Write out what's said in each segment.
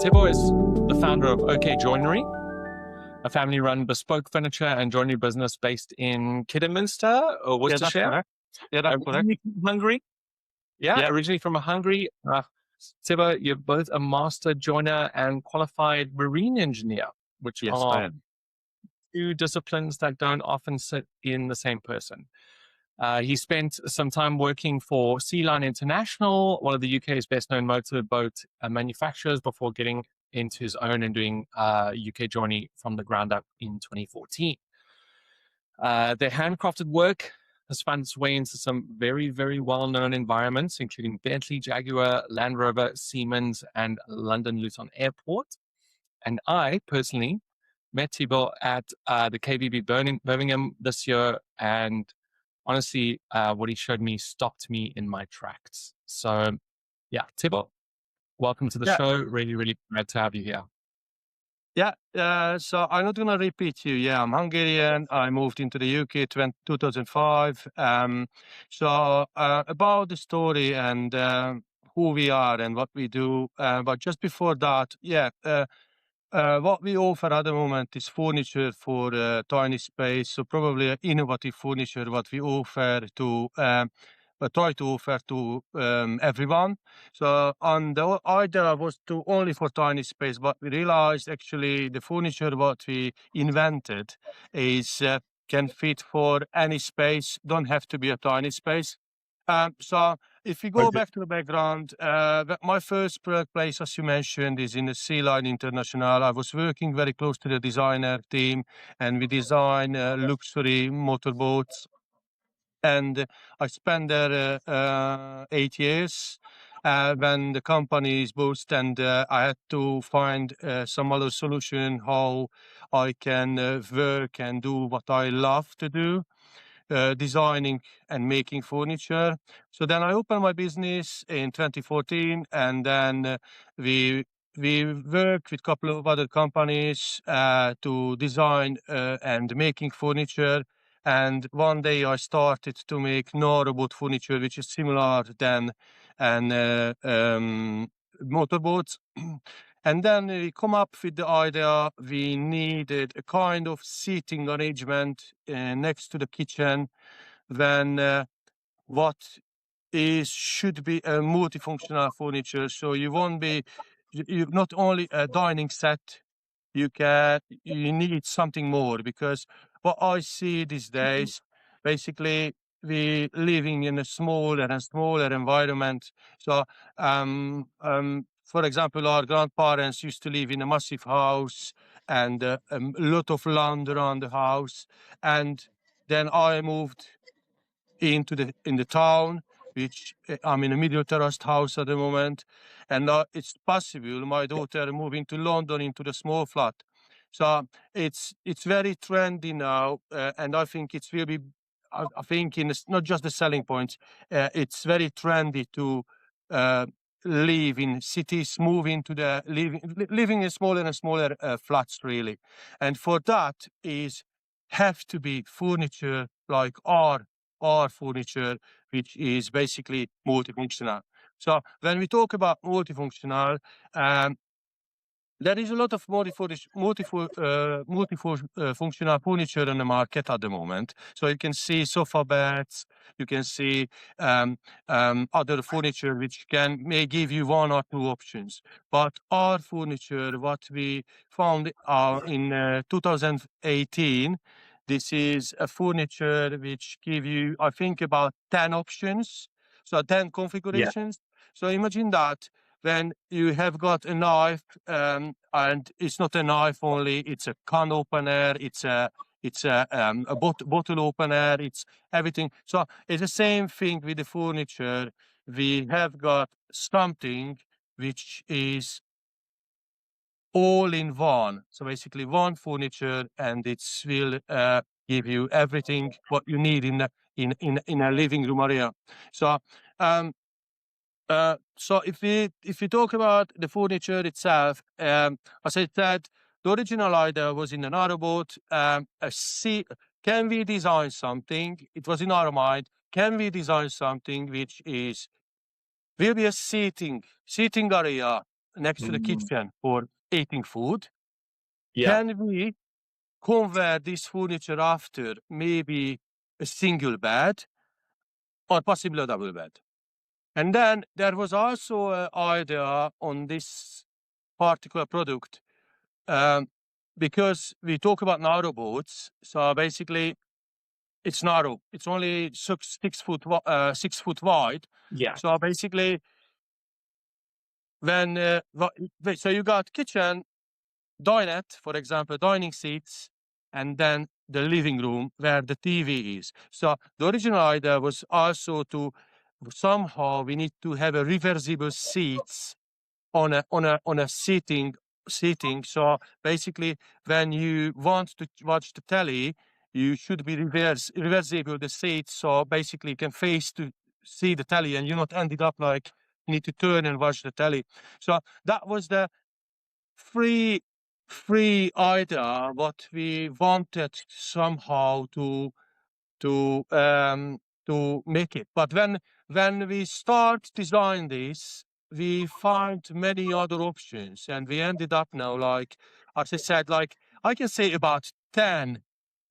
Tibor is the founder of OK Joinery, a family-run bespoke furniture and joinery business based in Kidderminster or Worcestershire. Correct. Yeah, that's correct. Originally from Hungary. Yeah, originally from Hungary. Tibor, you're both a master joiner and qualified marine engineer, which Yes, I are am. two disciplines that don't often sit in the same person. He spent some time working for Sea Line International, one of the UK's best-known motorboat manufacturers, before getting into his own and doing UK Joinery from the ground up in 2014. Their handcrafted work has found its way into some very, very well-known environments, including Bentley, Jaguar, Land Rover, Siemens, and London Luton Airport. And I personally met Tibor at the KBB Birmingham this year, and honestly, what he showed me stopped me in my tracks. So, yeah, Tibor, welcome to the show. Really, really glad to have you here. So I'm not going to repeat you. Yeah, I'm Hungarian. I moved into the UK in 2005. About the story and who we are and what we do. But just before that, what we offer at the moment is furniture for tiny space. So probably innovative furniture, what we offer to try to offer to everyone. So and the idea was to only for tiny space, but we realized actually the furniture what we invented is can fit for any space, don't have to be a tiny space. So if we go back to the background, my first workplace, as you mentioned, is in the Sea Line International. I was working very close to the designer team, and we design luxury motorboats. And I spent there 8 years when the company is boosted, and I had to find some other solution how I can work and do what I love to do, designing and making furniture. So then I opened my business in 2014, and then we worked with a couple of other companies to design and making furniture. And one day I started to make narrowboat furniture, which is similar than motorboats. And then we come up with the idea we needed a kind of seating arrangement next to the kitchen when what should be a multifunctional furniture. So you won't be you not only a dining set, you need something more, because what I see these days, basically we living in a smaller and smaller environment. So for example, our grandparents used to live in a massive house and a lot of land around the house, and then I moved in the town, which I'm in a middle terraced house at the moment, and it's possible my daughter moving to London into the small flat. So it's very trendy now, and I think it will be. I think not just the selling points. It's very trendy to live in cities, move into the living in smaller and smaller flats, really. And for that is have to be furniture like our furniture, which is basically multifunctional. So when we talk about multifunctional, there is a lot of multifunctional furniture on the market at the moment. So you can see sofa beds, you can see other furniture which may give you one or two options. But our furniture, what we found in 2018, this is a furniture which give you, I think, about 10 options, so 10 configurations. So imagine that when you have got a knife, and it's not a knife only, it's a can opener, it's a bottle opener, it's everything. So it's the same thing with the furniture. We have got something which is all in one. So basically one furniture, and it will give you everything what you need in a living room area. So so if we talk about the furniture itself, as I said, the original idea was in an narrowboat. Can we design something? It was in our mind. Can we design something which will be a seating area next to the kitchen for eating food. Yeah. Can we convert this furniture after maybe a single bed or possibly a double bed? And then there was also an idea on this particular product, because we talk about narrowboats. So basically, it's narrow. It's only 6 foot wide. Yeah. So basically, so you got kitchen, dinette, for example, dining seats, and then the living room where the TV is. So the original idea was also to somehow we need to have a reversible seats on a seating. So basically, when you want to watch the telly, you should be reversible the seats. So basically, you can face to see the telly, and you're not ended up like you need to turn and watch the telly. So that was the free idea what we wanted somehow to make it. But when we start design this, we find many other options, and we ended up now, like as I said, like I can say about 10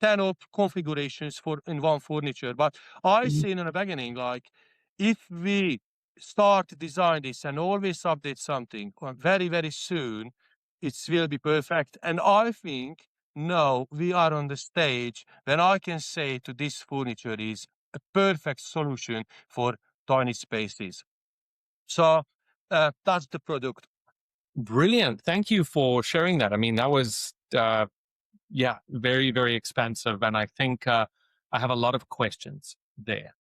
of configurations for in one furniture. But I see in the beginning, like if we start to design this and always update something very, very soon, it will be perfect. And I think now we are on the stage when I can say to this furniture is a perfect solution for tiny spaces. So that's the product. Brilliant. Thank you for sharing that. I mean, that was, very, very expansive. And I think I have a lot of questions there.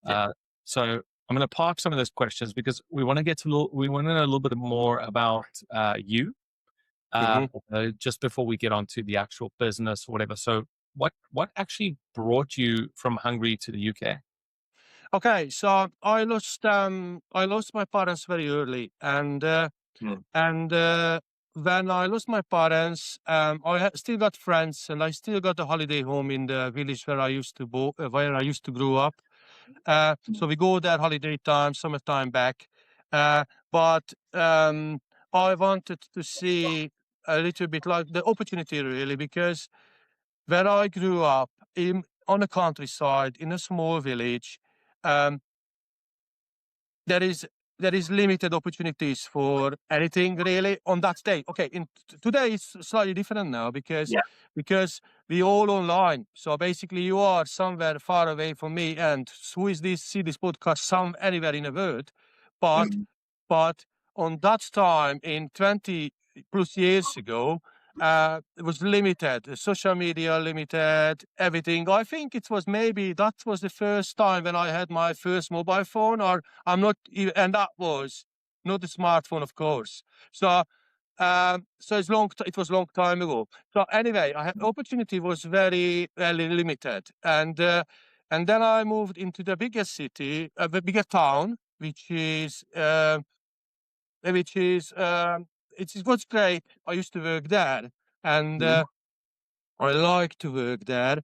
Yeah. So I'm going to park some of those questions because we want to we want to know a little bit more about you just before we get onto the actual business or whatever. So what actually brought you from Hungary to the UK? Okay, so I lost my parents very early, and when I lost my parents, still got friends, and I still got a holiday home in the village where I used to grow up. So we go there holiday time, summertime back. But I wanted to see a little bit like the opportunity really, because where I grew up on the countryside in a small village, um, there is limited opportunities for anything really on that day. Okay, today it's slightly different now because we all online. So basically, you are somewhere far away from me, and who is this? See this podcast anywhere in the world, but on that time in 20 plus years ago, it was limited, social media limited, everything. I think it was maybe that was the first time when I had my first mobile phone, or and that was not a smartphone, of course. So, it was long time ago. So anyway, opportunity was very, very limited, and then I moved into the biggest city, the bigger town, which is it was great. I used to work there, and I like to work there.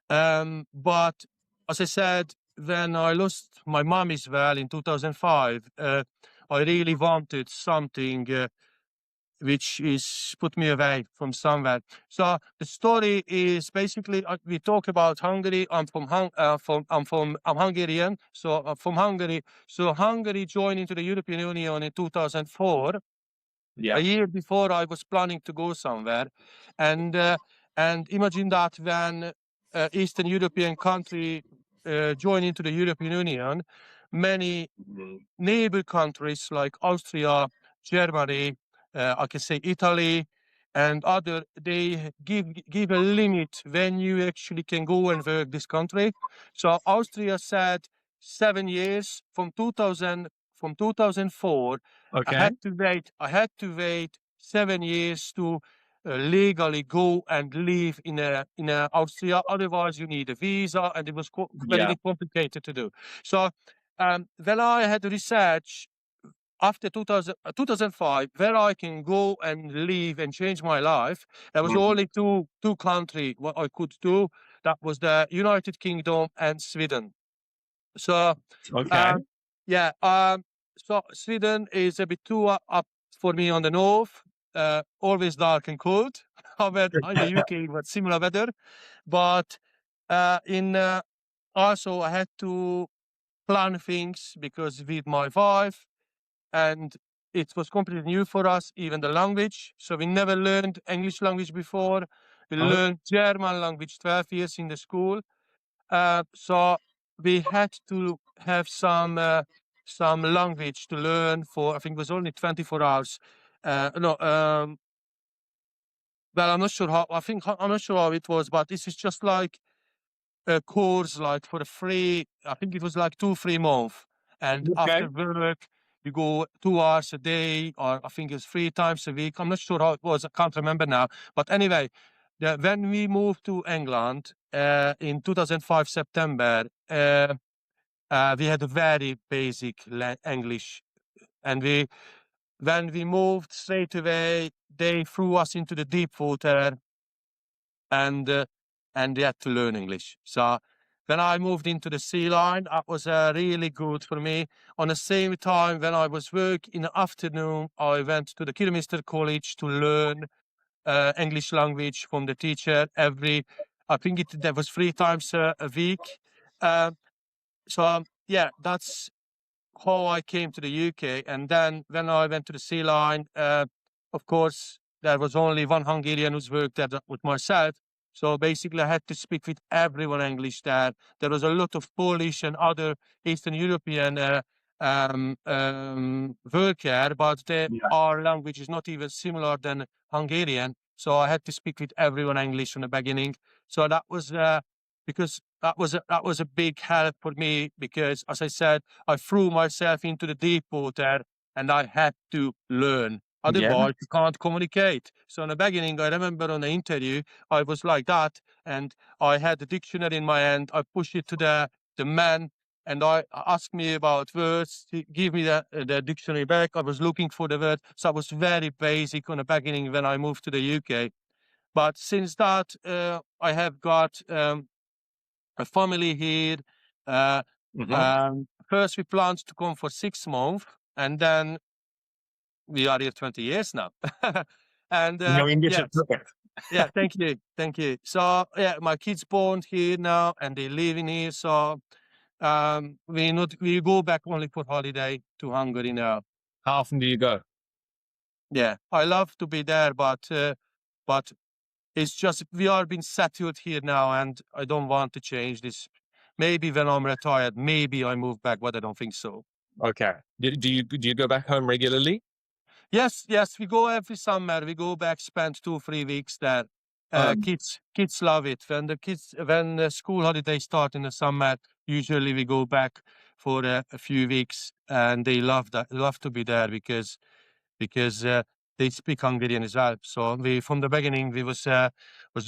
But as I said, when I lost my mom as well in 2005, I really wanted something which is put me away from somewhere. So the story is basically we talk about Hungary. I'm Hungarian, so from Hungary. So Hungary joined into the European Union in 2004. Yeah. A year before, I was planning to go somewhere, and imagine that when Eastern European country join into the European Union, many neighbor countries like Austria, Germany, I can say Italy, and other, they give a limit when you actually can go and work this country. So Austria said 7 years from 2004. Okay. I had to wait 7 years to legally go and live in Austria. Otherwise, you need a visa, and it was very complicated to do. So when I had research after 2005, where I can go and live and change my life, there was only two countries what I could do. That was the United Kingdom and Sweden. So Okay. so Sweden is a bit too for me on the north, always dark and cold. However, in the UK, but similar weather. But also I had to plan things because with my wife, and it was completely new for us, even the language. So we never learned English language before. We learned German language 12 years in the school. So we had to have some language to learn for, I think it was only 24 hours. No, well, I'm not sure I'm not sure how it was, but this is just like a course, like for a free, I think it was like 2-3 months. And after work, you go 2 hours a day, or I think it's 3 times a week. I'm not sure how it was. I can't remember now. But anyway, when we moved to England in 2005 September, we had a very basic English, and when we moved straight away, they threw us into the deep water, and we had to learn English. So when I moved into the sea line, that was really good for me. On the same time, when I was working in the afternoon, I went to the Kidderminster College to learn English language from the teacher I think that was 3 times a week. Yeah, that's how I came to the UK. And then when I went to the sea line, of course, there was only one Hungarian who's worked there with myself. So basically, I had to speak with everyone English there. There was a lot of Polish and other Eastern European worker, but our language is not even similar than Hungarian. So I had to speak with everyone English from the beginning. So that was because that was a big help for me, because, as I said, I threw myself into the deep water and I had to learn. Otherwise, you can't communicate. So in the beginning, I remember on the interview, I was like that, and I had the dictionary in my hand. I pushed it to the man, and I asked me about words. He gave me the dictionary back. I was looking for the word. So I was very basic on the beginning when I moved to the UK. But since that, I have got a family here. First, we planned to come for 6 months, and then we are here 20 years now. And Your English is perfect. yeah, thank you. So yeah, my kids born here now, and they living here. So we go back only for holiday to Hungary now. How often do you go? Yeah, I love to be there, but it's just we are being settled here now, and I don't want to change this. Maybe when I'm retired, maybe I move back, but I don't think so. Okay. Do you go back home regularly? Yes, we go every summer. We go back, spend 2-3 weeks there. Kids love it. When the school holidays start in the summer, usually we go back for a few weeks, and they love to be there because they speak Hungarian as well. So from the beginning, we was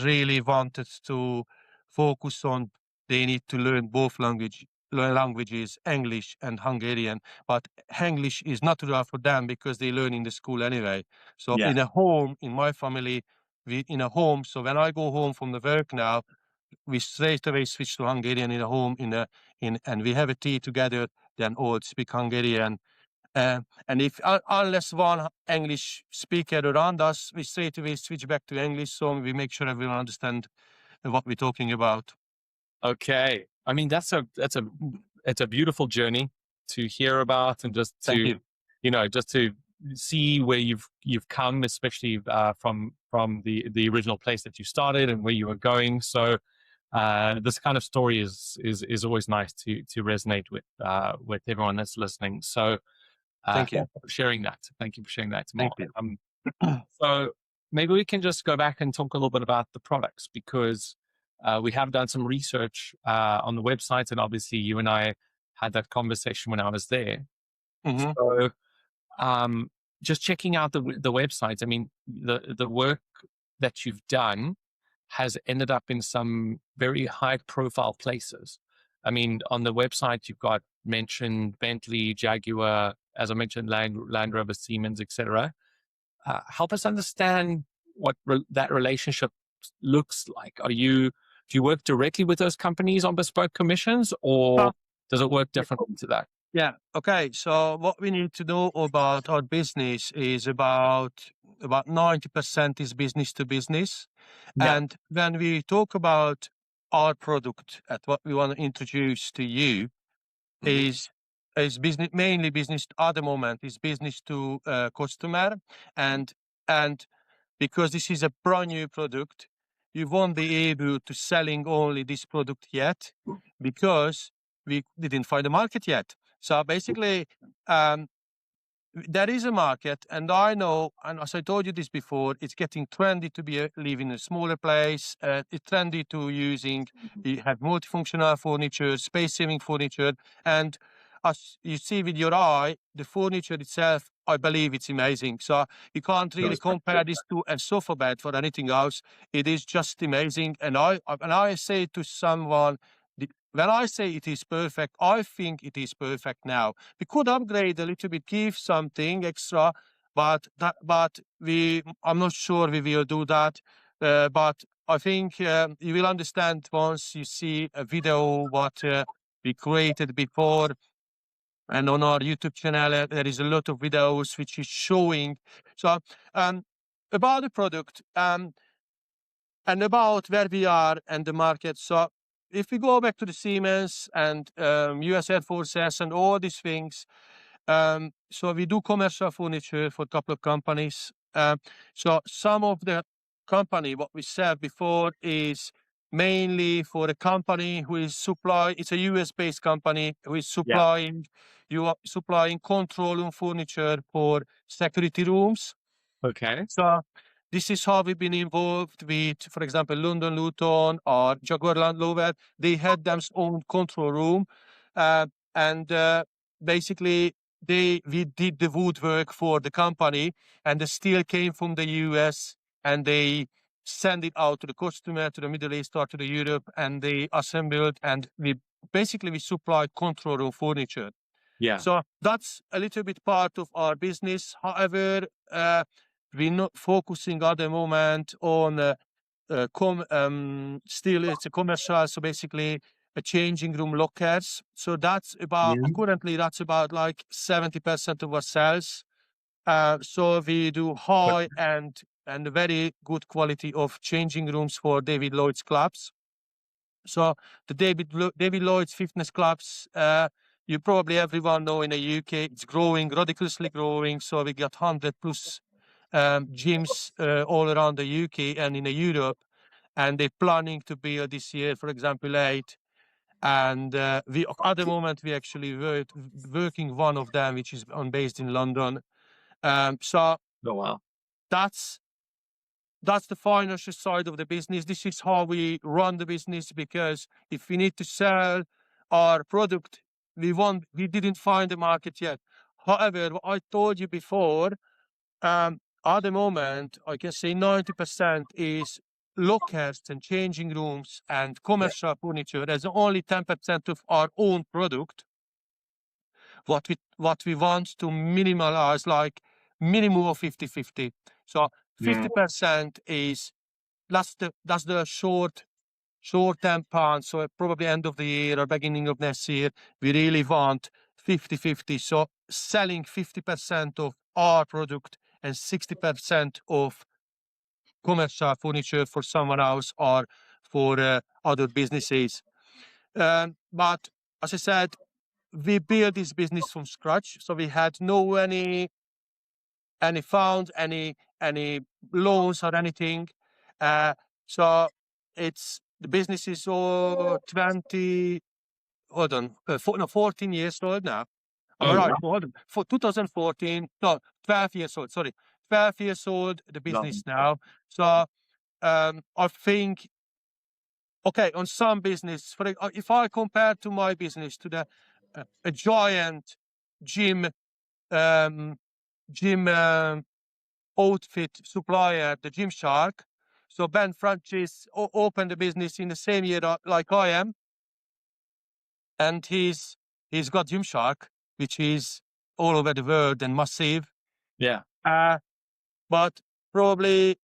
really wanted to focus on they need to learn both languages, English and Hungarian. But English is natural for them because they learn in the school anyway. So in a home, in my family, so when I go home from the work now, we straight away switch to Hungarian in a home, and we have a tea together, then all speak Hungarian. And if unless one English speaker around us, we straight away switch back to English, so we make sure everyone understands what we're talking about. Okay. I mean, it's a beautiful journey to hear about, and just to, just to see where you've come, especially from the original place that you started and where you were going. So this kind of story is always nice to resonate with everyone that's listening. So Thank you for sharing that. Thank you for sharing that, Tibor. Thank you. So maybe we can just go back and talk a little bit about the products, because we have done some research on the website, and obviously you and I had that conversation when I was there. So just checking out the website, I mean, the work that you've done has ended up in some very high profile places. I mean, on the website, you've got mentioned Bentley, Jaguar, as I mentioned, Land Rover, Siemens, etc. Help us understand what that relationship looks like. Do you work directly with those companies on bespoke commissions, or does it work differently to that? Yeah. Okay. So what we need to know about our business is about 90% is business to business. Yeah. And when we talk about our product at what we want to introduce to you Mhm. is business, mainly business at the moment is business to customer. And because this is a brand new product, you won't be able to selling only this product yet because we didn't find a market yet. So basically, um, there is a market, and I know, and as I told you this before, it's getting trendy to live in a smaller place. It's trendy to you have multifunctional furniture, space-saving furniture, and as you see with your eye, the furniture itself, I believe it's amazing. So you can't really Those compare this to a sofa bed for anything else. It is just amazing, and I say to someone, when I say it is perfect, I think it is perfect now. We could upgrade a little bit, give something extra, but I'm not sure we will do that. But I think you will understand once you see a video what we created before. And on our YouTube channel, there is a lot of videos which is showing. So um, about the product and about where we are and the market. So if we go back to the Siemens and US Air Forces and all these things, so we do commercial furniture for a couple of companies. So some of the company, what we said before, is mainly for a company who is it's a US-based company who is Yeah. supplying control room furniture for security rooms. Okay. So this is how we've been involved with, for example, London Luton or Jaguar Land Rover. They had their own control room, and basically we did the woodwork for the company, and the steel came from the US, and they send it out to the customer, to the Middle East or to the Europe, and they assembled, and we supply control room furniture. Yeah. So that's a little bit part of our business. However, we're not focusing at the moment on still it's a commercial, so basically a changing room lockers. So that's about Mhm. currently that's about like 70% of our sales. So we do But high and very good quality of changing rooms for David Lloyd's clubs. So the David Lloyd's fitness clubs, you probably everyone know in the UK, it's growing, ridiculously growing. So we got 100 plus gyms all around the UK and in Europe, and they're planning to build this year, for example, 8. And we at the moment we actually working one of them, which is based in London. So oh wow. that's that's the financial side of the business. This is how we run the business, because if we need to sell our product, we didn't find the market yet. However, what I told you before, at the moment, I can say 90% is lockers and changing rooms and Yeah. commercial furniture. There's only 10% of our own product. What we want to minimize, like minimum of 50-50. So Mm. 50% is that's the short-term plan. So probably end of the year or beginning of next year, we really want 50-50. So selling 50% of our product and 60% of commercial furniture for someone else or for other businesses. But as I said, we built this business from scratch. So we had no any funds, any loans or anything. So the business is all 20, hold on, 14 years old now. Am I Oh right? wow. Hold on. For 2014, no, 12 years old, sorry. 12 years old, the business Lovely. now. So I think, okay, on some business, if I compare to my business to a giant gym, um, gym outfit supplier, the Gymshark. So Ben Francis opened the business in the same year like I am, and he's got Gymshark, which is all over the world and massive. Yeah. But probably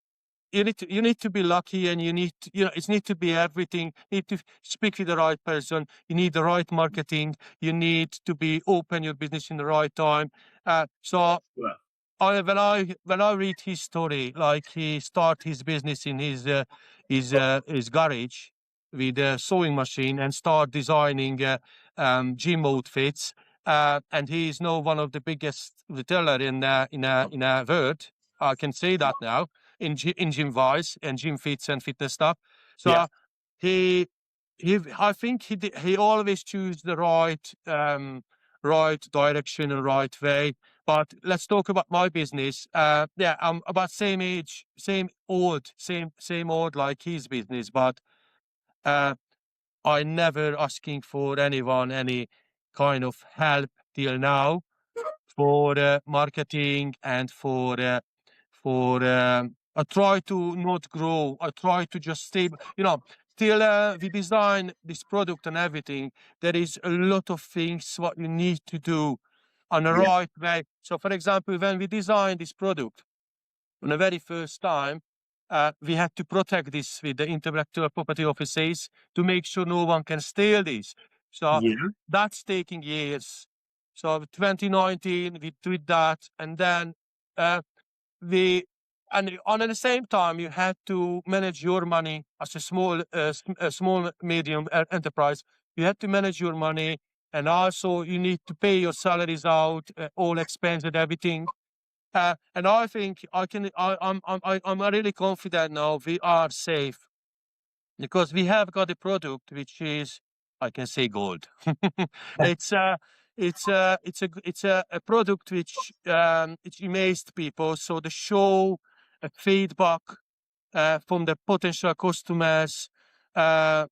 you need to be lucky, and you need to, it need to be everything. You need to speak with the right person. You need the right marketing. You need to be open your business in the right time. So when I read his story, like he start his business in his garage with a sewing machine and start designing gym outfits. And he is now one of the biggest retailer in world. I can say that now in gym wise and gym fits and fitness stuff. So Yeah. he I think he always choose the right direction and right way. But let's talk about my business. Yeah, I'm about same age, same old like his business. But uh, I never asking for anyone any kind of help till now for marketing and for I try to not grow. I try to just stay. Till we design this product and everything, there is a lot of things what you need to do on the Yeah. right way. So, for example, when we designed this product on the very first time, we had to protect this with the intellectual property offices to make sure no one can steal this. So Yeah. that's taking years. So 2019, we did that, and then uh, we and on at the same time you had to manage your money as a small medium enterprise. You had to manage your money, and also you need to pay your salaries out, all expenses, everything. And I think I'm really confident now we are safe because we have got a product which is, I can say, gold. it's a product which amazed people. So the show feedback from the potential customers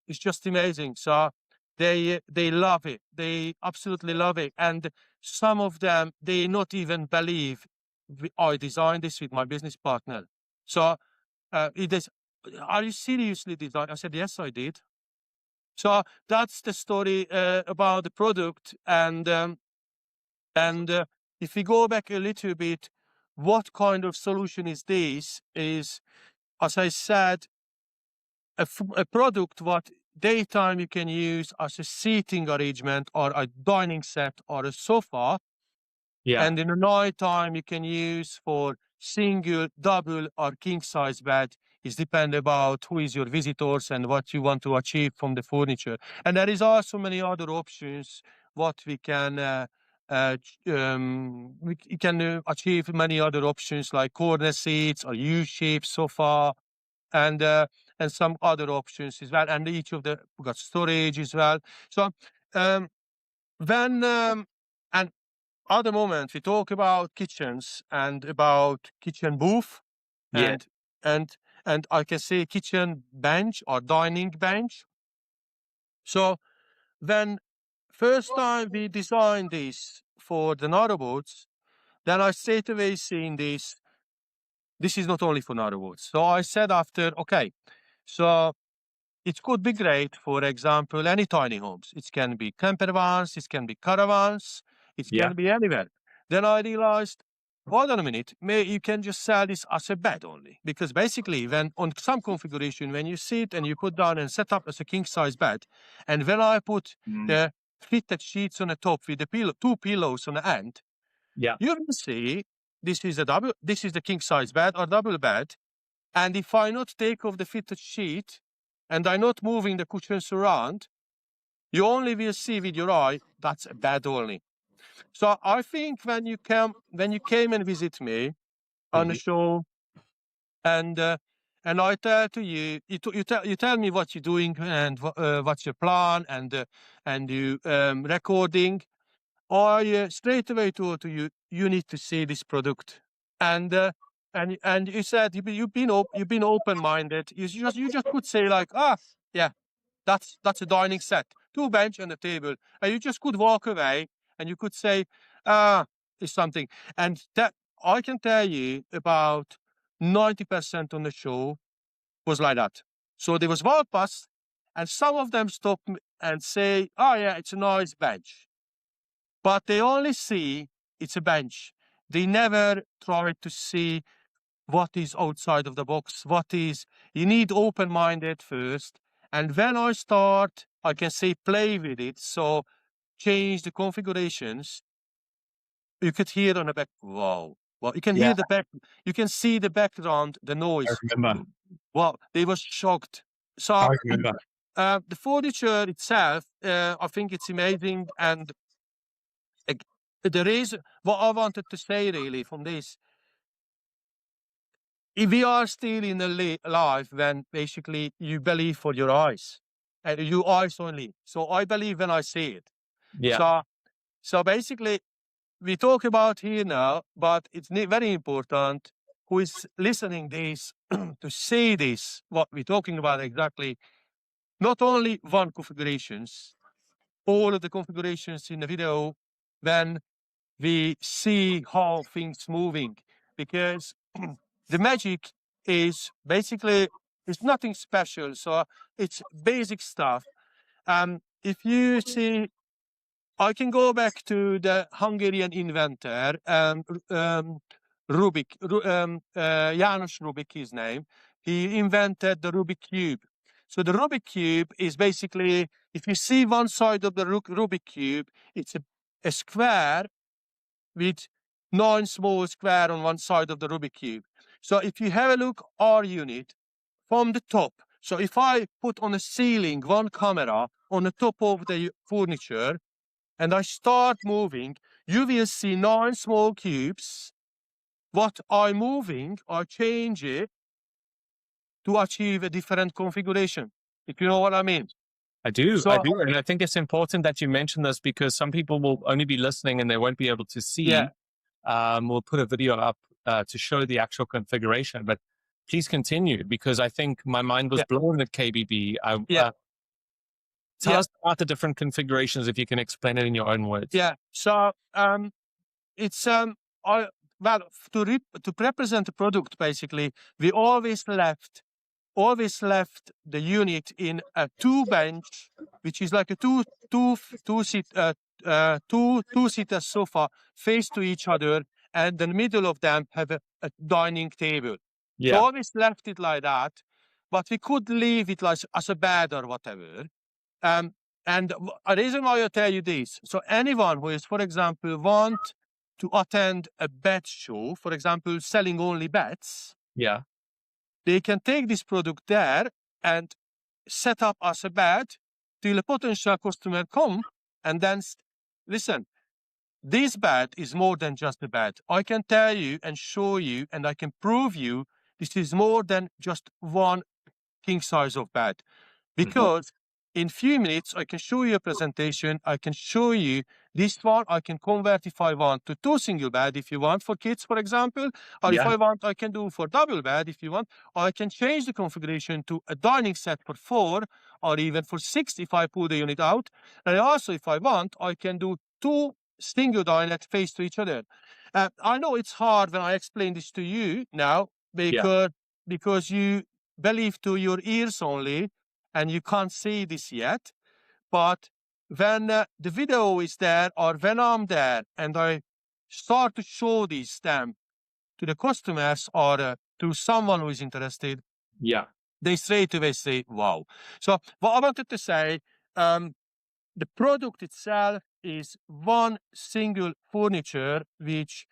is just amazing. So they love it. They absolutely love it. And some of them, they not even believe I designed this with my business partner. So it is, are you seriously designed? I said, yes, I did. So that's the story about the product. And if we go back a little bit, what kind of solution is this? Is, as I said, a product what daytime you can use as a seating arrangement or a dining set or a sofa, Yeah. and in the night time you can use for single, double, or king size bed. It depends about who is your visitors and what you want to achieve from the furniture. And there is also many other options what we can we can achieve many other options like corner seats or U-shaped sofa, and some other options as well. And each of the we got storage as well. So um, when and other moment we talk about kitchens and about kitchen booth, Yeah. and and and I can say kitchen bench or dining bench. So when first time we designed this for the narrowboats, then I straight away seen this is not only for narrowboats. So I said after, okay, so it could be great, for example, any tiny homes. It can be campervans, it can be caravans, it Yeah. can be anywhere. Then I realized, hold on a minute, you can just sell this as a bed only. Because basically, when on some configuration, when you sit and you put down and set up as a king size bed, and when I put the fitted sheets on the top with the two pillows on the end, Yeah. you will see this is the king size bed or double bed. And if I not take off the fitted sheet and I'm not moving the cushions around, you only will see with your eye that's a bed only. So I think when you came and visit me on the Mhm. show, and I tell to you, you tell me what you're doing and what's your plan, and you recording. I straight away told to you, you need to see this product, and and you said you've been open minded. You just could say like, yeah, that's a dining set, two bench and a table, and you just could walk away and you could say, it's something, and that I can tell you about 90% on the show was like that. So there was walk past, and some of them stop and say, oh yeah, it's a nice bench, but they only see it's a bench. They never try to see what is outside of the box, you need open-minded first. And when I start, I can say play with it. So change the configurations. You could hear on the back, wow. Well, you can hear the back, you can see the background, the noise. I remember. Well, they were shocked. So I remember. the furniture itself, I think it's amazing. And there is what I wanted to say really from this. If we are still in a life when basically you believe for your eyes, and your eyes only. So I believe when I see it. Yeah. So basically, we talk about here now, but it's very important who is listening this to see this, what we're talking about exactly. Not only one configurations, all of the configurations in the video, when we see how things moving, because the magic is basically, it's nothing special. So it's basic stuff. If you see, I can go back to the Hungarian inventor, János Rubik, his name. He invented the Rubik cube. So the Rubik cube is basically, if you see one side of the Rubik cube, it's a square with 9 small square on one side of the Rubik cube. So if you have a look our unit from the top, so if I put on a ceiling one camera on the top of the furniture and I start moving, you will see 9 small cubes. What I'm moving, I change it to achieve a different configuration, if you know what I mean. I do. So, I do. And I think it's important that you mention this because some people will only be listening and they won't be able to see. yeah, We'll put a video up to show the actual configuration, but please continue because I think my mind was blown at KBB. Tell us about the different configurations if you can explain it in your own words. Yeah. So it's well, to represent the product, basically, we always left the unit in a 2-bench, which is like a two-seater sofa face to each other, and in the middle of them have a dining table. Yeah. So always left it like that, but we could leave it like as a bed or whatever. And a reason why I tell you this, so anyone who is, for example, want to attend a bed show, for example, selling only beds, Yeah. they can take this product there and set up as a bed till a potential customer come and then listen, this bed is more than just a bed. I can tell you and show you and I can prove you this is more than just one king size of bed. Because in few minutes, I can show you a presentation. I can show you this one. I can convert if I want to 2 single bed if you want for kids, for example. Or if I want, I can do for double bed if you want. Or I can change the configuration to a dining set for 4 or even for 6 if I pull the unit out. And also, if I want, I can do 2 single dinette face to each other. I know it's hard when I explain this to you now because you believe to your ears only, and you can't see this yet. But when the video is there or when I'm there and I start to show these them to the customers or to someone who is interested, they straight away say, wow. So what I wanted to say, the product itself is one single furniture, which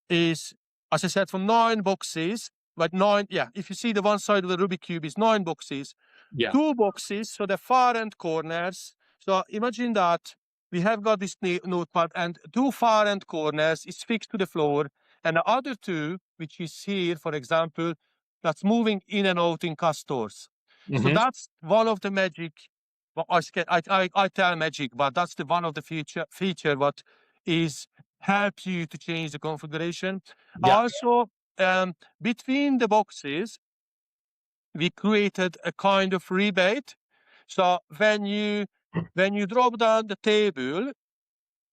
is, as I said, from 9 boxes, but 9, if you see the one side of the Rubik Cube is 9 boxes, 2 boxes, so the far end corners. So imagine that we have got this notepad and 2 far end corners is fixed to the floor, and the other 2, which is here, for example, that's moving in and out in castors. So that's one of the magic. Well, I tell magic, but that's the one of the feature what is help you to change the configuration. Also, between the boxes, we created a kind of rebate. So when you drop down the table,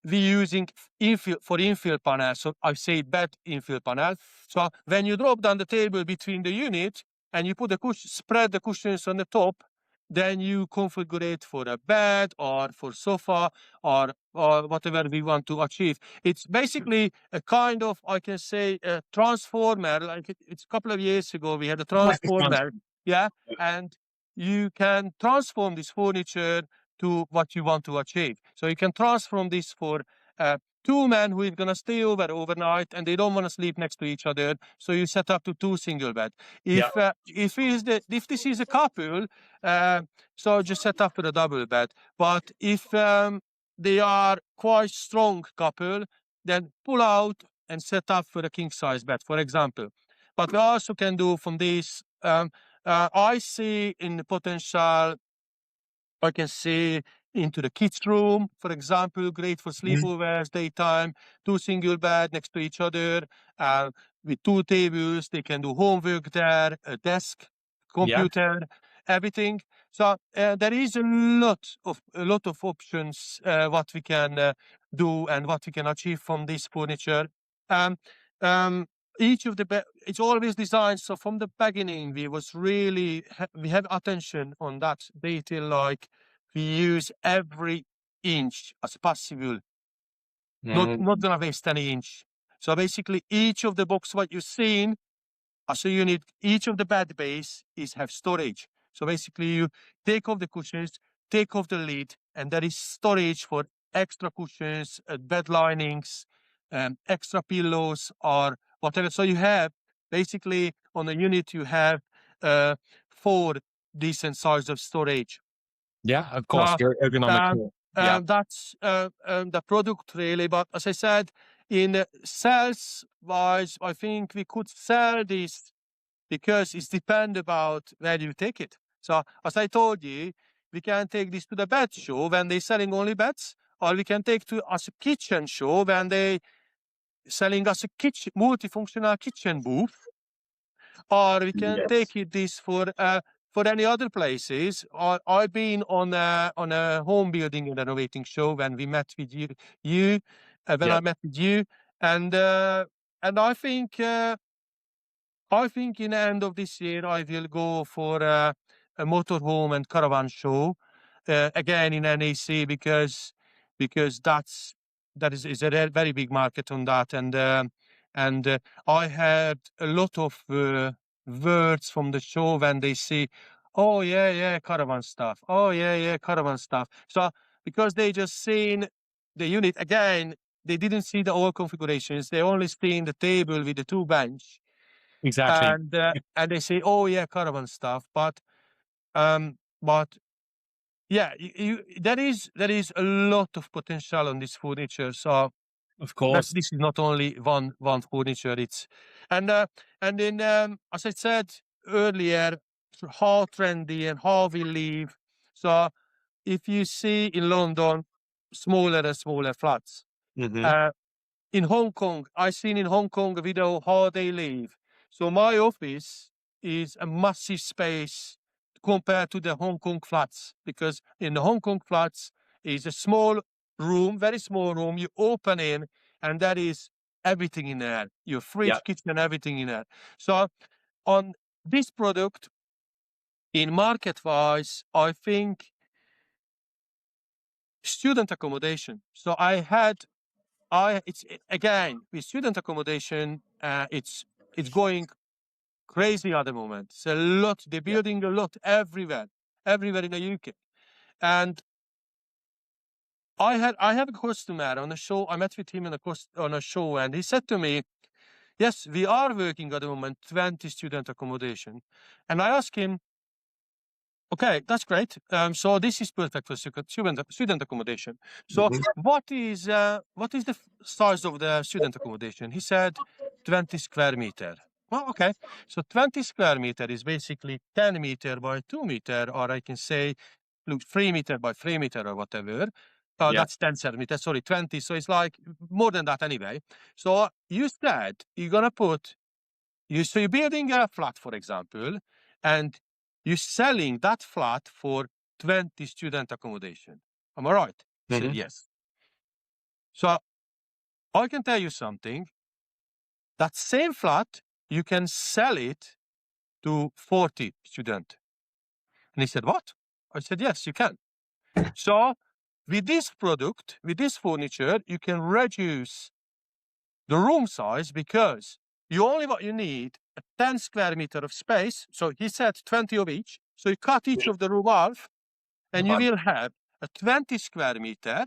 we're using infill panel. So I say bed infill panel. So when you drop down the table between the unit and you put the spread the cushions on the top, then you configure it for a bed or for sofa or whatever we want to achieve. It's basically a kind of, I can say, a transformer. Like it's a couple of years ago, we had a transformer, yeah, and you can transform this furniture to what you want to achieve. So you can transform this for two men who are going to stay overnight and they don't want to sleep next to each other. So you set up to two single bed. If this is a couple, so just set up for a double bed. But if they are quite strong couple, then pull out and set up for a king size bed, for example. But we also can do from this. I see in the potential. I can see into the kids' room, for example, great for sleepovers, daytime, two single bed next to each other, with two tables. They can do homework there, a desk, computer, everything. So there is a lot of options what we can do and what we can achieve from this furniture. Each of the it's always designed so from the beginning we was really we have attention on that detail, like we use every inch as possible, not gonna waste any inch. So basically each of the box what you've seen as a unit, each of the bed base have storage. So basically you take off the cushions, take off the lid, and there is storage for extra cushions, bed linings, extra pillows or whatever. So you have basically on a unit you have 4 decent size of storage. Yeah, of course, very ergonomical. That's the product really. But as I said, in sales wise, I think we could sell this because it's depend about where you take it. So as I told you, we can take this to the bed show when they're selling only beds, or we can take to as a kitchen show when they selling us a kitchen multifunctional kitchen booth, or we can take it this for any other places. I've been on a home building and renovating show when we met with you I met with you, and I think in the end of this year I will go for a motorhome and caravan show again in NAC because that is a very big market on that, and I had a lot of words from the show when they see, oh yeah, caravan stuff, oh yeah, caravan stuff. So because they just seen the unit again, they didn't see the old configurations. They only seen the table with the 2 bench. Exactly. And they say, oh yeah, caravan stuff. But yeah, there is a lot of potential on this furniture. So of course, this is not only one furniture. It's and then as I said earlier, how trendy and how we live. So if you see in London smaller and smaller flats, in Hong Kong, I seen in Hong Kong a video how they live. So my office is a massive space compared to the Hong Kong flats, because in the Hong Kong flats is a small room, very small room. You open in and there is everything in there. Your fridge, kitchen, everything in there. So on this product, in market wise, I think student accommodation. So it's again with student accommodation. It's going crazy at the moment. It's a lot. They're building a lot everywhere in the UK. And I have a customer on a show. I met with him on a show, and he said to me, "Yes, we are working at the moment 20 student accommodation." And I asked him, okay, that's great. So this is perfect for student accommodation. So what is the size of the student accommodation? He said 20 square meter. Well, okay. So 20 square meter is basically 10 meter by 2 meter, or I can say, look, 3 meter by 3 meter or whatever. That's 10 centimeters. Sorry, 20. So it's like more than that anyway. So you said you're gonna so you're building a flat, for example, and you're selling that flat for 20 student accommodation. Am I right? He said, yes. So I can tell you something. That same flat, you can sell it to 40 students. And he said, what? I said, yes, you can. So with this product, with this furniture, you can reduce the room size because what you need a 10 square meter of space. So he said 20 of each. So you cut each of the room half and you will have a 20 square meter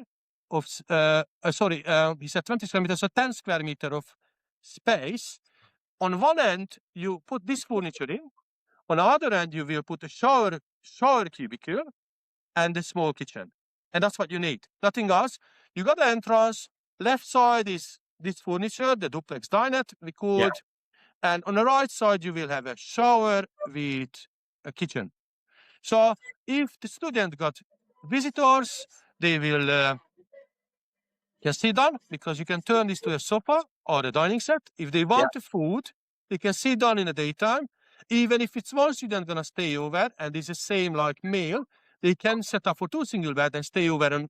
of, he said 20 square meters, so 10 square meter of space. On one end, you put this furniture in. On the other end, you will put a shower cubicle and a small kitchen. And that's what you need. Nothing else. You got the entrance. Left side is this furniture, the Duplex Dinette, we called. And on the right side, you will have a shower with a kitchen. So if the student got visitors, they will can sit down because you can turn this to a sofa or a dining set. If they want the food, they can sit down in the daytime. Even if it's one student gonna stay over and it's the same like meal, they can set up for 2 single bed and stay over and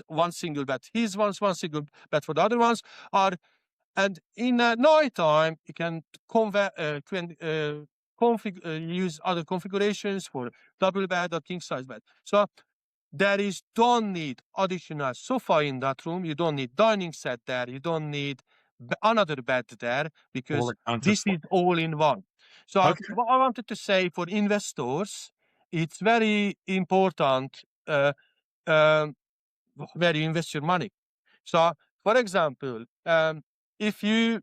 one single bed. His one single bed for the other ones. And in night time, you can use other configurations for double bed or king size bed. So don't need additional sofa in that room. You don't need dining set there. You don't need another bed there because this is all in one. So what I wanted to say for investors, it's very important where you invest your money. So, for example, if you're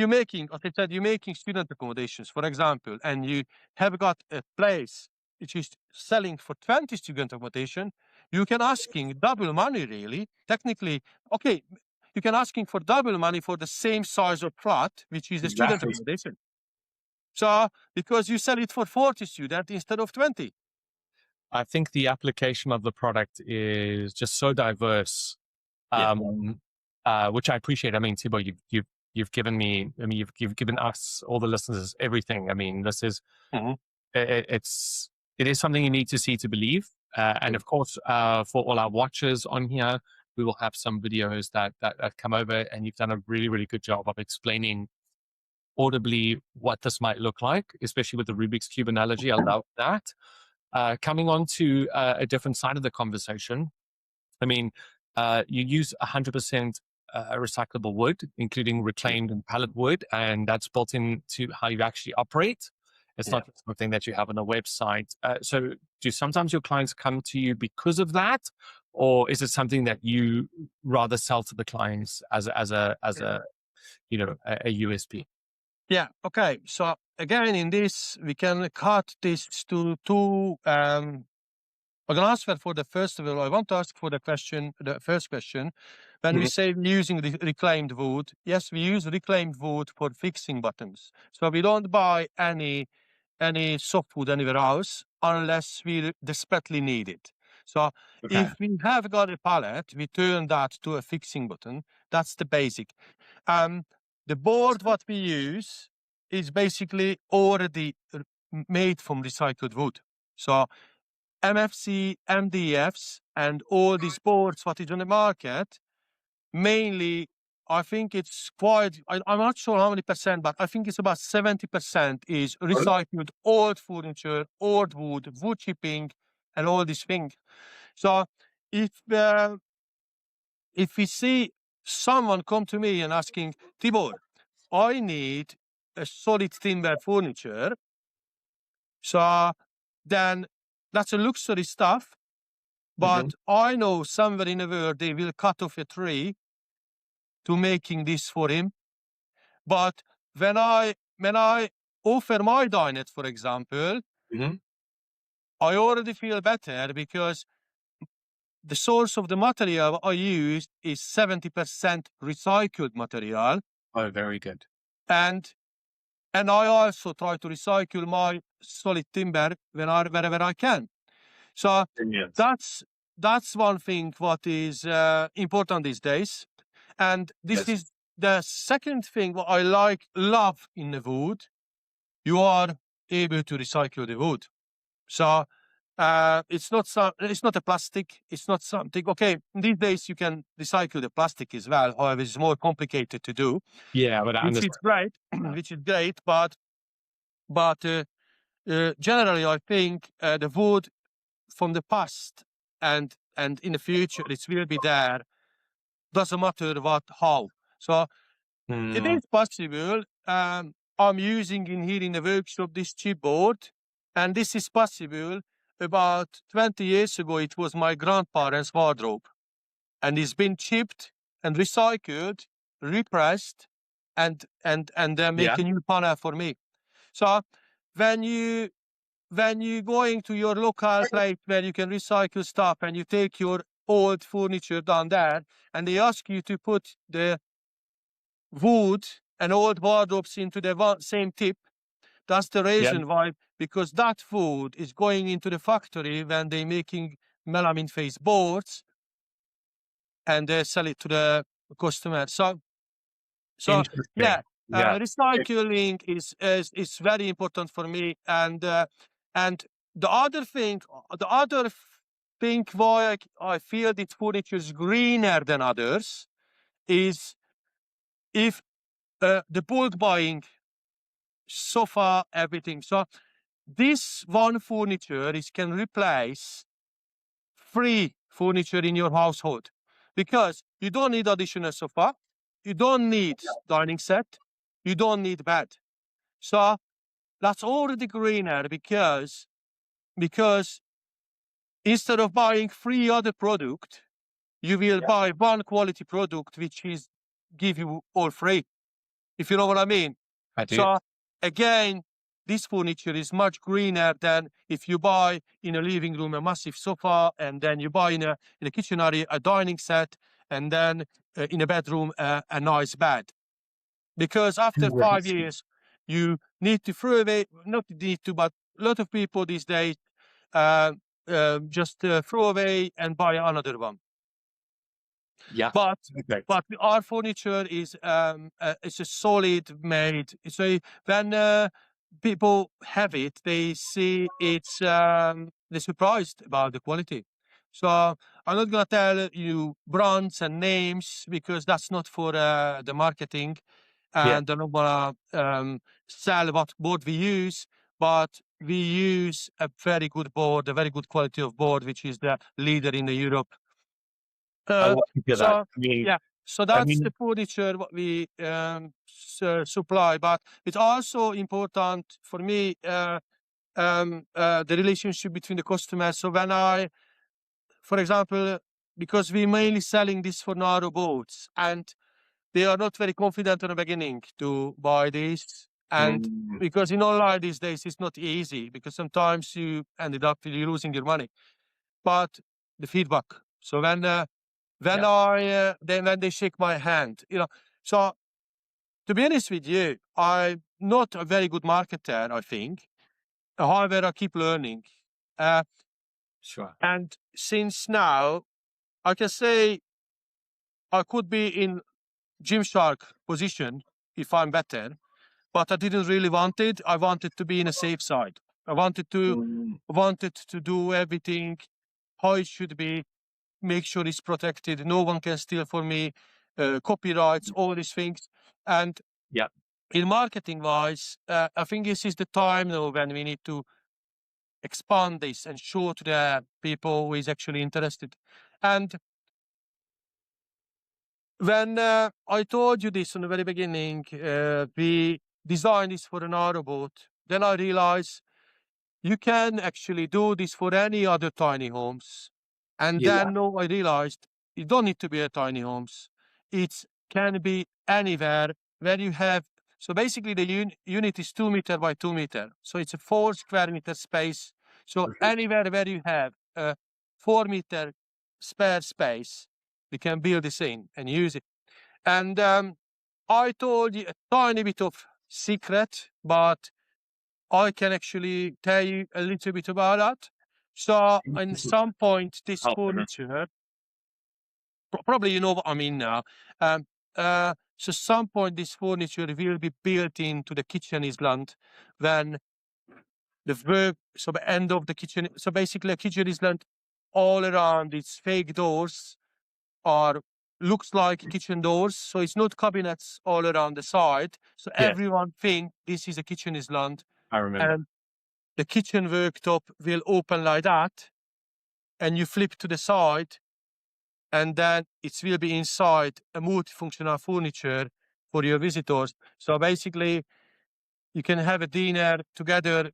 making, as I said, you're making student accommodations, for example, and you have got a place which is selling for 20 student accommodation, you can asking double money really. Technically, okay, you can asking for double money for the same size of flat, which is the student accommodation. So, because you sell it for 40 students instead of 20. I think the application of the product is just so diverse, which I appreciate. I mean, Tibor, you've given me, I mean, you've given us, all the listeners, everything. I mean, this is, it is something you need to see to believe. And of course, for all our watchers on here, we will have some videos that come over, and you've done a really, really good job of explaining audibly what this might look like, especially with the Rubik's Cube analogy. I love that. Coming on to a different side of the conversation, I mean, you use 100% recyclable wood, including reclaimed and pallet wood, and that's built into how you actually operate. It's not just something that you have on a website. So do sometimes your clients come to you because of that, or is it something that you rather sell to the clients as a USP? Yeah. Okay. So again, in this, we can cut this to two. I'm going to answer for the first of all. I want to ask for the first question. When we say using the reclaimed wood, yes, we use reclaimed wood for fixing buttons. So we don't buy any softwood anywhere else unless we desperately need it. So if we have got a pallet, we turn that to a fixing button. That's the basic. The board what we use is basically already made from recycled wood. So MFC, MDFs, and all these boards what is on the market, mainly, I think it's quite, I'm not sure how many percent, but I think it's about 70% is recycled old furniture, old wood, wood chipping, and all these things. So if we see someone come to me and asking, Tibor, I need a solid timber furniture, so then that's a luxury stuff, but I know somewhere in the world they will cut off a tree to making this for him. But when I offer my dinette, for example, I already feel better because the source of the material I use is 70% recycled material. Oh, very good. And I also try to recycle my solid timber wherever I can. So that's one thing what is important these days. And this is the second thing what I love in the wood. You are able to recycle the wood. So it's not a plastic. It's not something. Okay, these days you can recycle the plastic as well. However, it's more complicated to do. Yeah, but which is great. Which is great, but generally I think the wood from the past, and in the future it will be there. Doesn't matter what, how. So it is possible. I'm using in here in the workshop this chipboard, and this is possible. About 20 years ago, it was my grandparents' wardrobe, and it's been chipped and recycled, repressed, and make a new panel for me. So when you going to your local place where you can recycle stuff, and you take your old furniture down there, and they ask you to put the wood and old wardrobes into the same tip, that's the reason why, because that wood is going into the factory when they're making melamine face boards, and they sell it to the customer. So yeah, recycling is very important for me. And the other thing why I feel that furniture is greener than others is if the bulk buying, sofa, everything. So this one furniture can replace 3 furniture in your household, because you don't need additional sofa, you don't need dining set, you don't need bed. So that's already greener, because instead of buying 3 other product, you will buy one quality product which is give you all free. If you know what I mean. I do. So again, this furniture is much greener than if you buy in a living room a massive sofa, and then you buy in a kitchen area a dining set, and then in a bedroom a nice bed. Because after 5 years, you need to throw away, not need to, but a lot of people these days just throw away and buy another one. Yeah. But our furniture is it's a solid made. So when people have it, they see it's they're surprised about the quality. So I'm not gonna tell you brands and names, because that's not for the marketing, and I'm not gonna sell what board we use, but we use a very good board, a very good quality of board, which is the leader in the Europe. I want to hear that. So that's the furniture what we supply, but it's also important for me the relationship between the customers. So when for example, because we're mainly selling this for narrowboats, and they are not very confident in the beginning to buy this, and because in online these days it's not easy, because sometimes you ended up losing your money. But the feedback. So when when they shake my hand, So to be honest with you, I'm not a very good marketer, I think. However, I keep learning. Sure. And since now, I can say I could be in Gymshark position if I'm better, but I didn't really want it. I wanted to be in a safe side. I wanted to do everything how it should be, make sure it's protected. No one can steal from me, copyrights, all these things. And in marketing wise, I think this is the time now when we need to expand this and show to the people who is actually interested. And when I told you this in the very beginning, we designed this for an narrowboat, then I realized you can actually do this for any other tiny homes. And then now I realized you don't need to be a tiny homes. It can be anywhere where you have. So basically the unit is 2 meter by 2 meter. So it's a 4 square meter space. So anywhere where you have a 4 meter spare space, we can build this in and use it. And I told you a tiny bit of secret, but I can actually tell you a little bit about that. So at some point, this furniture, probably you know what I mean now. So some point this furniture will be built into the kitchen island when so the end of the kitchen. So basically a kitchen island all around its fake doors are looks like kitchen doors. So it's not cabinets all around the side. So everyone think this is a kitchen island. I remember. And the kitchen worktop will open like that, and you flip to the side, and then it will be inside a multifunctional furniture for your visitors. So basically, you can have a dinner together.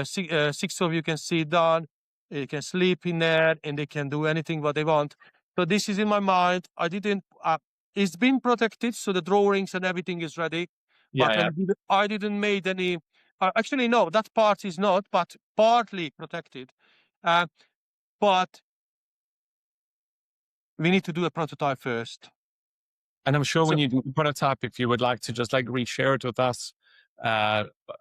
Six of you can sit down. You can sleep in there, and they can do anything what they want. So this is in my mind. I didn't. It's been protected, so the drawings and everything is ready. Yeah, But yeah. I didn't made any. Actually, no, that part is not, but partly protected. But we need to do a prototype first. And I'm sure So- when you do the prototype, if you would like to just like reshare it with us,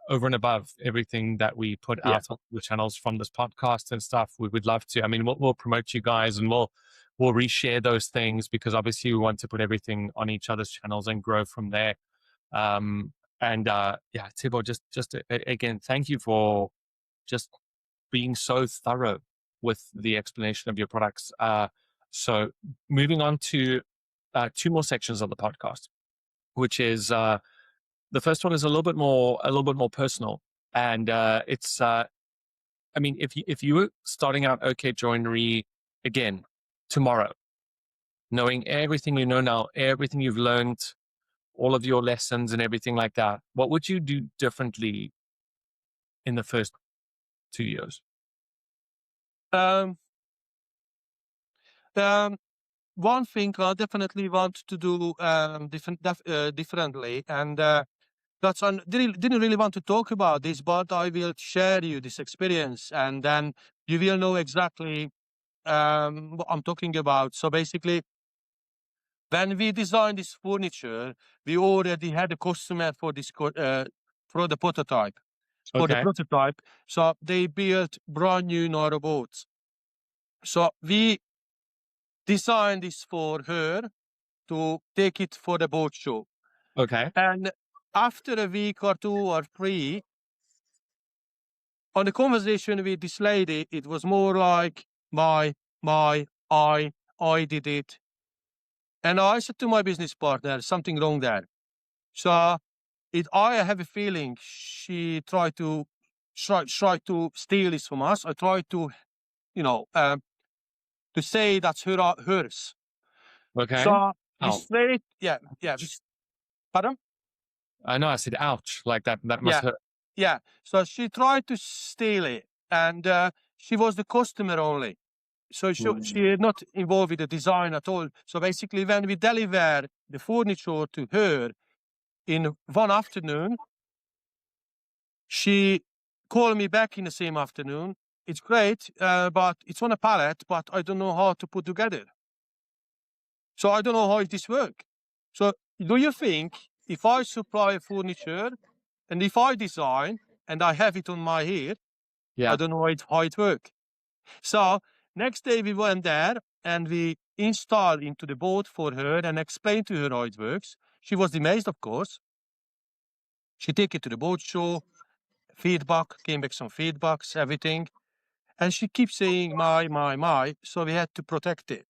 over and above everything that we put Yeah. out on the channels from this podcast and stuff, we would love to. I mean, we'll promote you guys, and we'll reshare those things, because obviously we want to put everything on each other's channels and grow from there. Yeah, Tibor, just again, thank you for just being so thorough with the explanation of your products. So moving on to two more sections of the podcast, which is the first one is a little bit more personal, and it's I mean, if you were starting out OK Joinery again tomorrow, knowing everything you know now, everything you've learned, all of your lessons and everything like that, what would you do differently in the first 2 years? Um, one thing I definitely want to do differently, and that's didn't really want to talk about this, but I will share you this experience, and then you will know exactly what I'm talking about. So basically, when we designed this furniture, we already had a customer for this for the prototype. For the Okay. prototype, so they built brand new narrowboats. So we designed this for her to take it for the boat show. Okay. And after a week or 2 or 3, on the conversation with this lady, it was more like I did it. And I said to my business partner, something wrong there. So I have a feeling she tried to steal this from us. I tried to, to say that's hers. Okay. So we Ow. straight, pardon? I know, I said ouch, like that must Yeah. hurt. Yeah. So she tried to steal it, and she was the customer only. So she is not involved with the design at all. So basically, when we deliver the furniture to her in one afternoon, she called me back in the same afternoon. It's great, but it's on a pallet, but I don't know how to put together. So I don't know how this works. So do you think if I supply furniture and if I design and I have it on my head, Yeah. I don't know how it works. So next day we went there and we installed into the boat for her and explained to her how it works. She was amazed, of course. She took it to the boat show, feedback, came back some feedbacks, everything. And she keeps saying, my. So we had to protect it.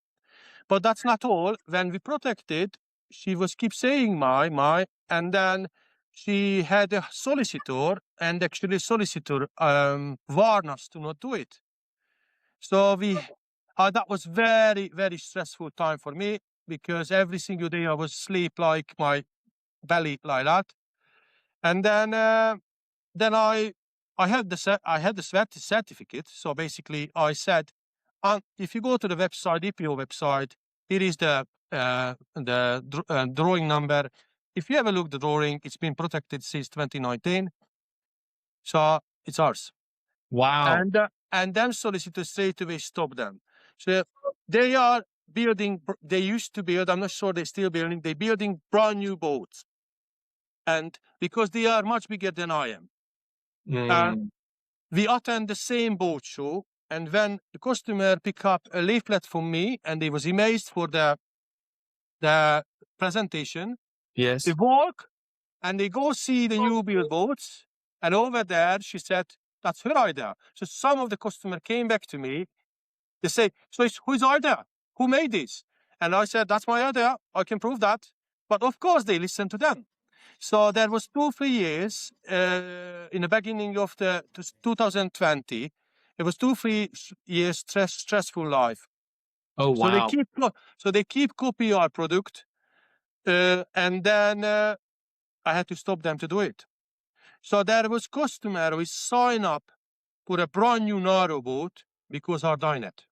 But that's not all. When we protected, she was keep saying my, and then she had a solicitor, and actually solicitor warned us to not do it. So that was very, very stressful time for me, because every single day I was asleep like my belly like that. And then I had the certificate. So basically I said, if you go to the website, EPO website, here is the drawing number. If you ever look the drawing, it's been protected since 2019. So it's ours. Wow. And then solicitors straight away stop them. So they are building, they used to build, I'm not sure they're still building, they're building brand new boats. And because they are much bigger than I am, we attend the same boat show. And when the customer pick up a leaflet from me and they was amazed for the presentation, Yes. they walk and they go see the new build boats. And over there, she said, that's her idea. So some of the customer came back to me. They say, so it's whose idea? Who made this? And I said, that's my idea. I can prove that. But of course, they listen to them. So there was 2-3 years in the beginning of the 2020. it was 2-3 years stressful life. Oh, So they wow. keep copy our product, and then I had to stop them to do it. So there was customer who sign up for a brand new narrowboat because our dinette.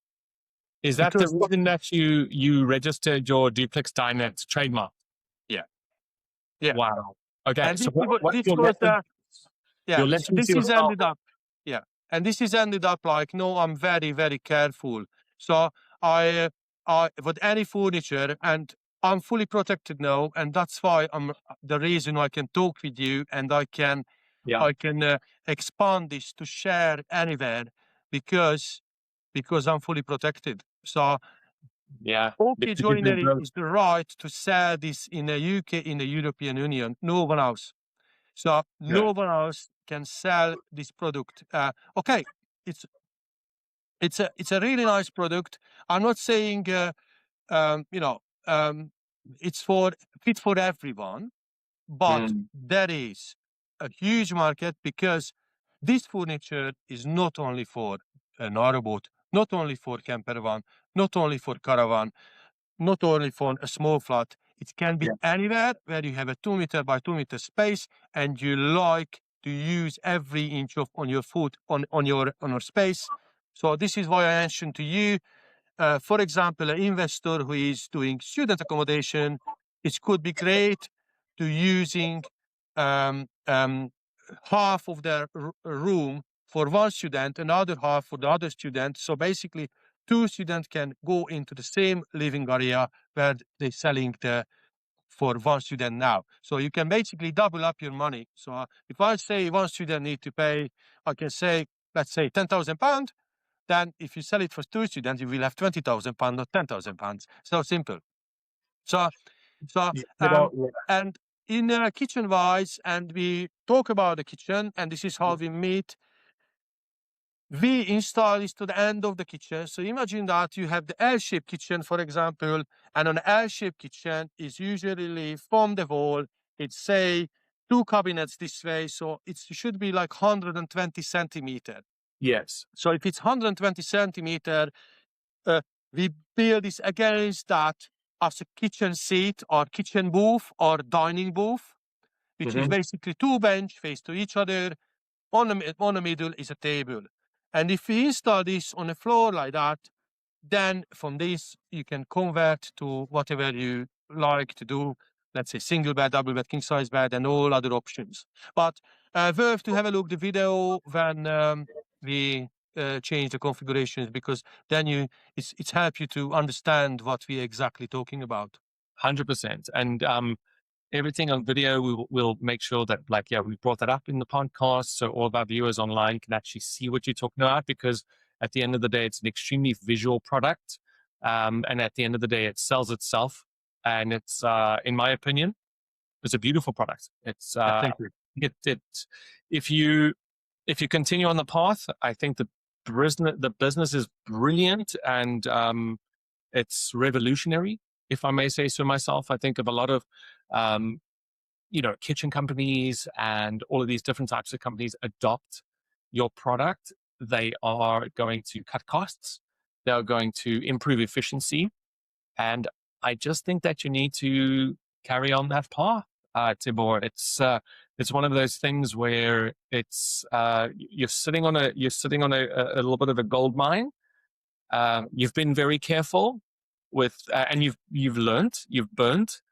Is that the Because reason that you registered your Duplex Dinette trademark? yeah, yeah. Wow. Okay. And So what's this your was lesson? yeah. Your So lesson to this is yourself? ended up yeah, and this is ended up like no, I'm very very careful. So I with any furniture, and I'm fully protected now, and that's why I'm the reason I can talk with you, and Yeah. I can expand this to share anywhere because I'm fully protected. So Yeah. OK Because you've been Joinery broke. is the right to sell this in the UK, in the European Union. No one else. So Yeah. no one else can sell this product. Okay, it's it's a really nice product. I'm not saying you know it's for fit for everyone, but Mm. there is a huge market because this furniture is not only for a narrowboat, not only for campervan, not only for caravan, not only for a small flat. It can be Yeah. anywhere where you have a 2 meter by 2 meter space and you like to use every inch of on your foot on your space. So this is why I mentioned to you, for example, an investor who is doing student accommodation, it could be great to using um, um, half of their room for one student, another half for the other student. So basically, two students can go into the same living area where they're selling the for one student now. So you can basically double up your money. So if I say one student need to pay, I can say, let's say £10,000. Then if you sell it for two students, you will have £20,000, not £10,000. So simple. So, so You um, know, and in kitchen wise, and we talk about the kitchen, and this is how we meet. We install this to the end of the kitchen. So imagine that you have the L-shaped kitchen, for example, and an L-shaped kitchen is usually from the wall. It's say two cabinets this way, so it should be like 120 centimeter. yes. So if it's 120 centimeter, uh, we build this against that as a kitchen seat or kitchen booth or dining booth, which is Mhm. basically two bench face to each other. On the middle is a table. And if we install this on a floor like that, then from this you can convert to whatever you like to do. Let's say single bed, double bed, king size bed, and all other options. But worth to have a look the video when we change the configurations, because then it's help you to understand what we're exactly talking about. 100%. And everything on video, we'll make sure that, like, yeah, we brought that up in the podcast so all of our viewers online can actually see what you're talking about, because at the end of the day, it's an extremely visual product. And at the end of the day, it sells itself. And it's, in my opinion, it's a beautiful product. It's, Thank you. it if you continue on the path, I think the business is brilliant, and it's revolutionary, if I may say so myself. I think of a lot of kitchen companies and all of these different types of companies adopt your product. They are going to cut costs. They are going to improve efficiency. And I just think that you need to carry on that path, Tibor. It's one of those things where it's you're sitting on a little bit of a gold mine. You've been very careful with, and you've learned, you've burnt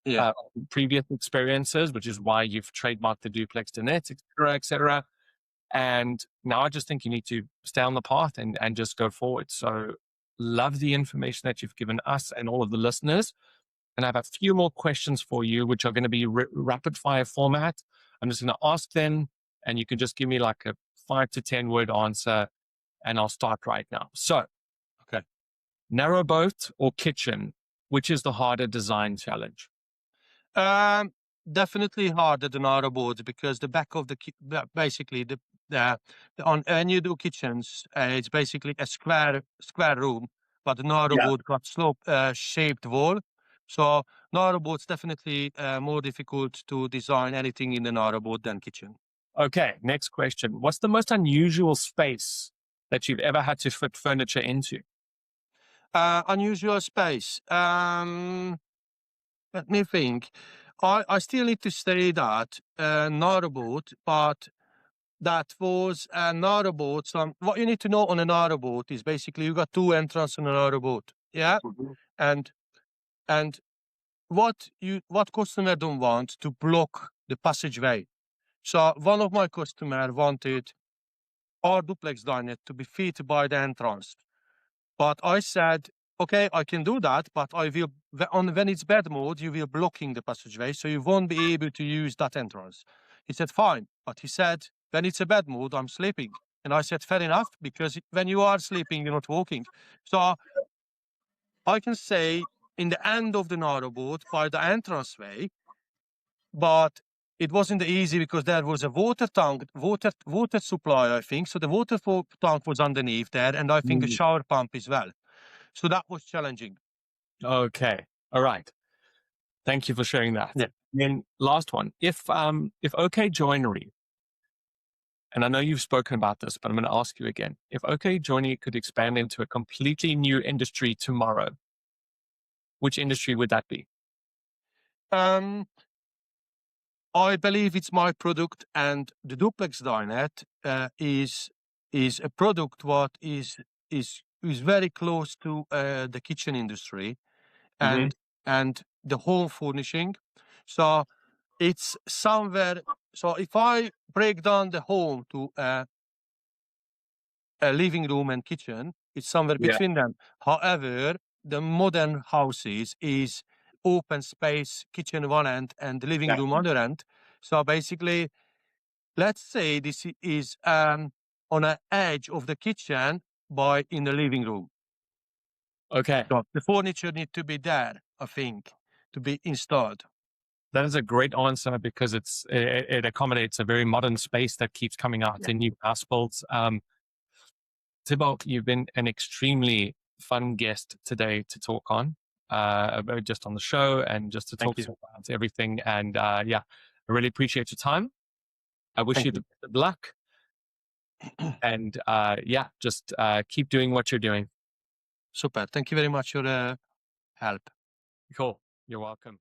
Yeah. previous experiences, which is why you've trademarked the Duplex Dinette, et cetera, et cetera. And now I just think you need to stay on the path and just go forward. So love the information that you've given us and all of the listeners. And I have a few more questions for you, which are going to be rapid fire format. I'm just going to ask them, and you can just give me like a 5 to 10 word answer, and I'll start right now. So, Okay. narrowboat or kitchen, which is the harder design challenge? Definitely harder than other boards because the back of basically on when you do kitchens, it's basically a square room, but the Yeah. narrowboat got slope shaped wall. So narrowboat's definitely more difficult to design anything in the narrowboat than kitchen. Okay, next question. What's the most unusual space that you've ever had to fit furniture into? Unusual space. Let me think. I still need to say that narrowboat, but that was a narrowboat. So what you need to know on a narrowboat is basically you got two entrances on a narrowboat. Yeah, Mhm. and and what customer don't want to block the passageway. So one of my customer wanted our duplex dinette to be fit by the entrance. But I said, okay, I can do that, but I will when it's bed mode, you will blocking the passageway, so you won't be able to use that entrance. He said, fine, but he said, when it's a bed mode, I'm sleeping. And I said, fair enough, because when you are sleeping, you're not walking. So I can say in the end of the narrowboat by the entranceway, but it wasn't easy because there was a water tank, water supply, I think. So the tank was underneath there, and I think a Mm. shower pump as well. So that was challenging. Okay. All right. Thank you for sharing that. Yeah. Then last one. If OK Joinery, and I know you've spoken about this, but I'm going to ask you again. If OK Joinery could expand into a completely new industry tomorrow, which industry would that be? Um, I believe it's my product, and the Duplex Dinette is a product what is very close to the kitchen industry Hmm. and the home furnishing. So it's somewhere. So if I break down the home to a living room and kitchen, it's somewhere Yeah. between them. However, the modern houses is open space, kitchen one end and the living Yeah. room other end. So basically, let's say this is on an edge of the kitchen by in the living room. Okay. So the furniture need to be there, I think, to be installed. That is a great answer because it accommodates a very modern space that keeps coming out Yeah. in new house builds. Tibor, you've been an extremely fun guest today to talk on, just on the show and just to Thank talk you. about everything. And yeah, I really appreciate your time. I wish Thank you the you. best of luck. And yeah, just keep doing what you're doing. Super. Thank you very much for your help. Cool. You're welcome.